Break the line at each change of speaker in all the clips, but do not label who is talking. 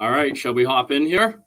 All right, shall we hop in here?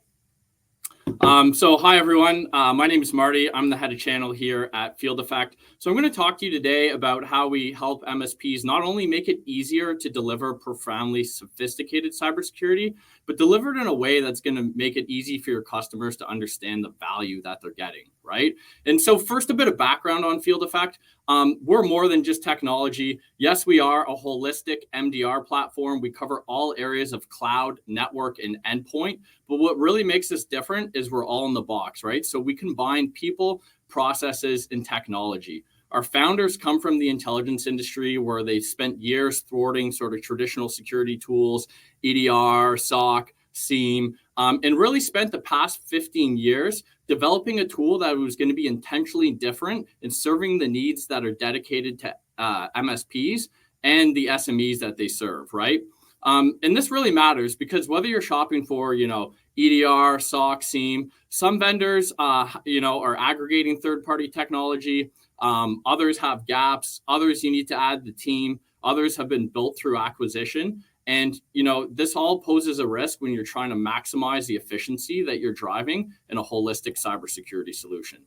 So hi everyone, my name is Marty. I'm the head of channel here at Field Effect. So I'm going to talk to you today about how we help MSPs not only make it easier to deliver profoundly sophisticated cybersecurity, but deliver it in a way that's going to make it easy for your customers to understand the value that they're getting, right? And so first, a bit of background on Field Effect. We're more than just technology. Yes, we are a holistic MDR platform. We cover all areas of cloud, network, and endpoint. But what really makes us different is we're all in the box, right? So we combine people, processes, and technology. Our founders come from the intelligence industry where they spent years thwarting sort of traditional security tools, EDR, SOC, SIEM, and really spent the past 15 years developing a tool that was going to be intentionally different in serving the needs that are dedicated to MSPs and the SMEs that they serve, right? And this really matters because whether you're shopping for, EDR, SOC, SIEM, some vendors, are aggregating third-party technology. Others have gaps. Others you need to add the team. Others have been built through acquisition. And, this all poses a risk when you're trying to maximize the efficiency that you're driving in a holistic cybersecurity solution.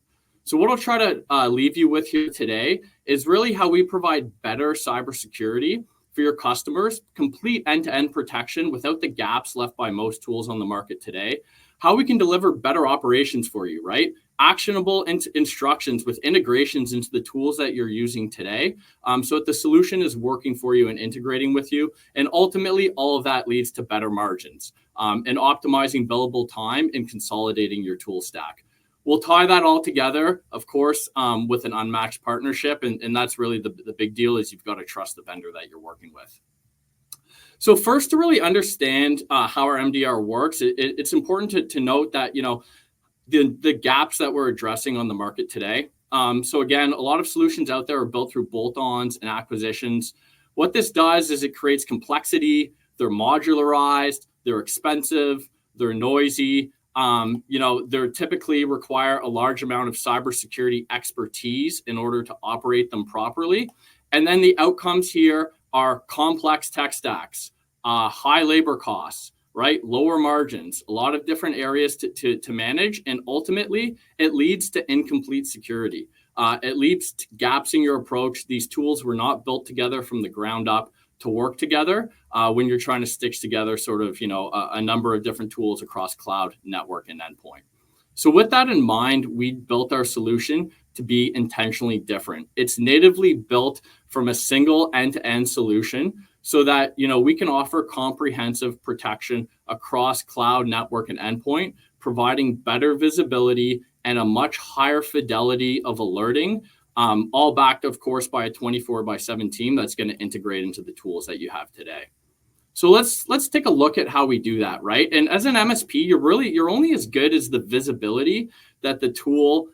So what I'll try to leave you with here today is really how we provide better cybersecurity for your customers, complete end-to-end protection without the gaps left by most tools on the market today, how we can deliver better operations for you, right? Actionable instructions with integrations into the tools that you're using today, so that the solution is working for you and integrating with you. And ultimately, all of that leads to better margins and optimizing billable time and consolidating your tool stack. We'll tie that all together, of course, with an unmatched partnership. And that's really the big deal is you've got to trust the vendor that you're working with. So first, to really understand how our MDR works, it's important to note that, the gaps that we're addressing on the market today. So again, a lot of solutions out there are built through bolt-ons and acquisitions. What this does is it creates complexity. They're modularized, they're expensive, they're noisy. They typically require a large amount of cybersecurity expertise in order to operate them properly. And then the outcomes here are complex tech stacks, high labor costs, right? Lower margins, a lot of different areas to manage. And ultimately, it leads to incomplete security. It leads to gaps in your approach. These tools were not built together from the ground up to work together when you're trying to stitch together sort of, a number of different tools across cloud, network, and endpoint. So with that in mind, we built our solution to be intentionally different. It's natively built from a single end-to-end solution so that, we can offer comprehensive protection across cloud, network, and endpoint, providing better visibility and a much higher fidelity of alerting, all backed, of course, by a 24/7 team that's going to integrate into the tools that you have today. So let's take a look at how we do that, right? And as an MSP, you're only as good as the visibility that the tool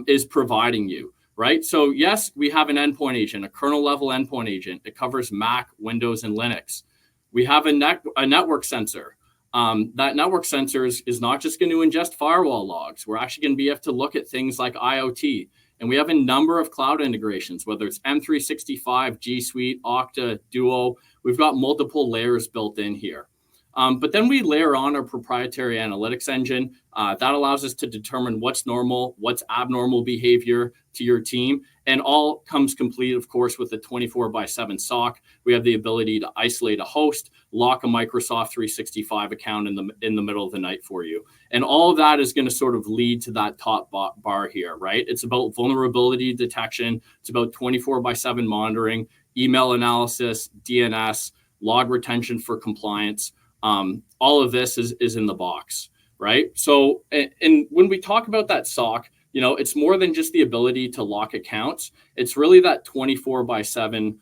is providing you, right? So yes, we have an endpoint agent, a kernel level endpoint agent. It covers Mac, Windows, and Linux. We have a network sensor. That network sensor is not just going to ingest firewall logs. We're actually going to be able to look at things like IoT. And we have a number of cloud integrations, whether it's M365, G Suite, Okta, Duo. We've got multiple layers built in here. But then we layer on our proprietary analytics engine. That allows us to determine what's normal, what's abnormal behavior to your team. And all comes complete, of course, with a 24/7 SOC. We have the ability to isolate a host, lock a Microsoft 365 account in the middle of the night for you. And all of that is going to sort of lead to that top bar here, right? It's about vulnerability detection. It's about 24/7 monitoring, email analysis, DNS, log retention for compliance. All of this is in the box, right? So, and when we talk about that SOC, it's more than just the ability to lock accounts. It's really that 24/7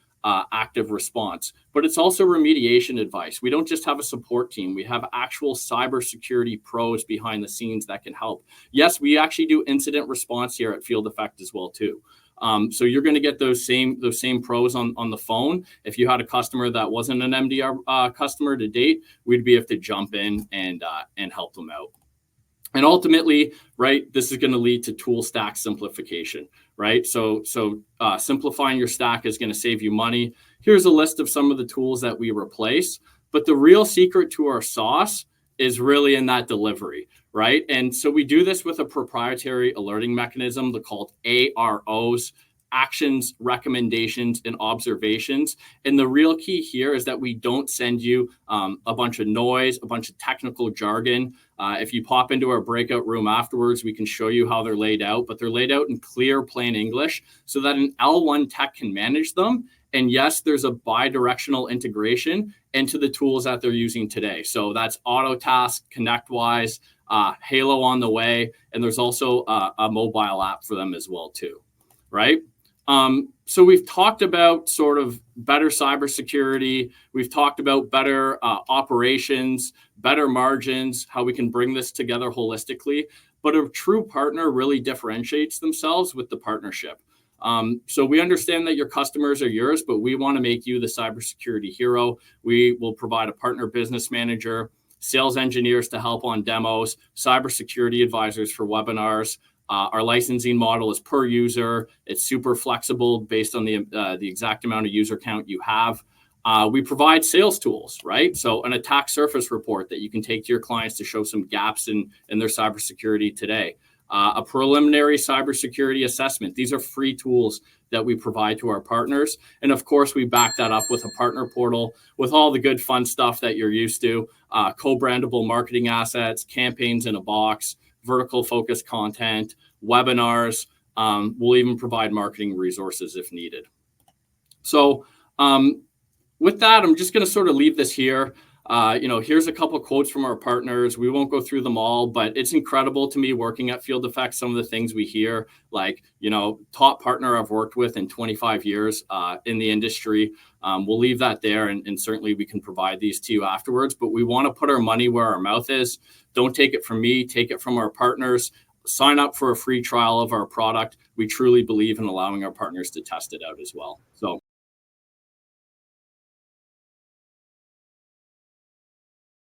active response, but it's also remediation advice. We don't just have a support team. We have actual cybersecurity pros behind the scenes that can help. Yes, we actually do incident response here at Field Effect as well too. So you're going to get those same pros on the phone. If you had a customer that wasn't an MDR customer to date, we'd be able to jump in and help them out. And ultimately, right, this is going to lead to tool stack simplification, right? So simplifying your stack is going to save you money. Here's a list of some of the tools that we replace. But the real secret to our sauce is really in that delivery, right? And so we do this with a proprietary alerting mechanism called AROs, actions, recommendations, and observations. And the real key here is that we don't send you a bunch of noise, a bunch of technical jargon. If you pop into our breakout room afterwards, we can show you how they're laid out, but they're laid out in clear, plain English so that an L1 tech can manage them. And yes, there's a bi-directional integration into the tools that they're using today. So that's Autotask, ConnectWise, Halo on the way, and there's also a mobile app for them as well too, right? So we've talked about sort of better cybersecurity. We've talked about better operations, better margins, how we can bring this together holistically. But a true partner really differentiates themselves with the partnership. So we understand that your customers are yours, but we want to make you the cybersecurity hero. We will provide a partner business manager, sales engineers to help on demos, cybersecurity advisors for webinars. Our licensing model is per user. It's super flexible based on the exact amount of user count you have. We provide sales tools, right? So an attack surface report that you can take to your clients to show some gaps in their cybersecurity today. A preliminary cybersecurity assessment. These are free tools that we provide to our partners. And of course, we back that up with a partner portal with all the good fun stuff that you're used to, co-brandable marketing assets, campaigns in a box, vertical focused content, webinars. We'll even provide marketing resources if needed. So with that, I'm just going to sort of leave this here. Here's a couple of quotes from our partners. We won't go through them all, but it's incredible to me working at Field Effect. Some of the things we hear, like, top partner I've worked with in 25 years in the industry. We'll leave that there, and certainly we can provide these to you afterwards. But we want to put our money where our mouth is. Don't take it from me. Take it from our partners. Sign up for a free trial of our product. We truly believe in allowing our partners to test it out as well. So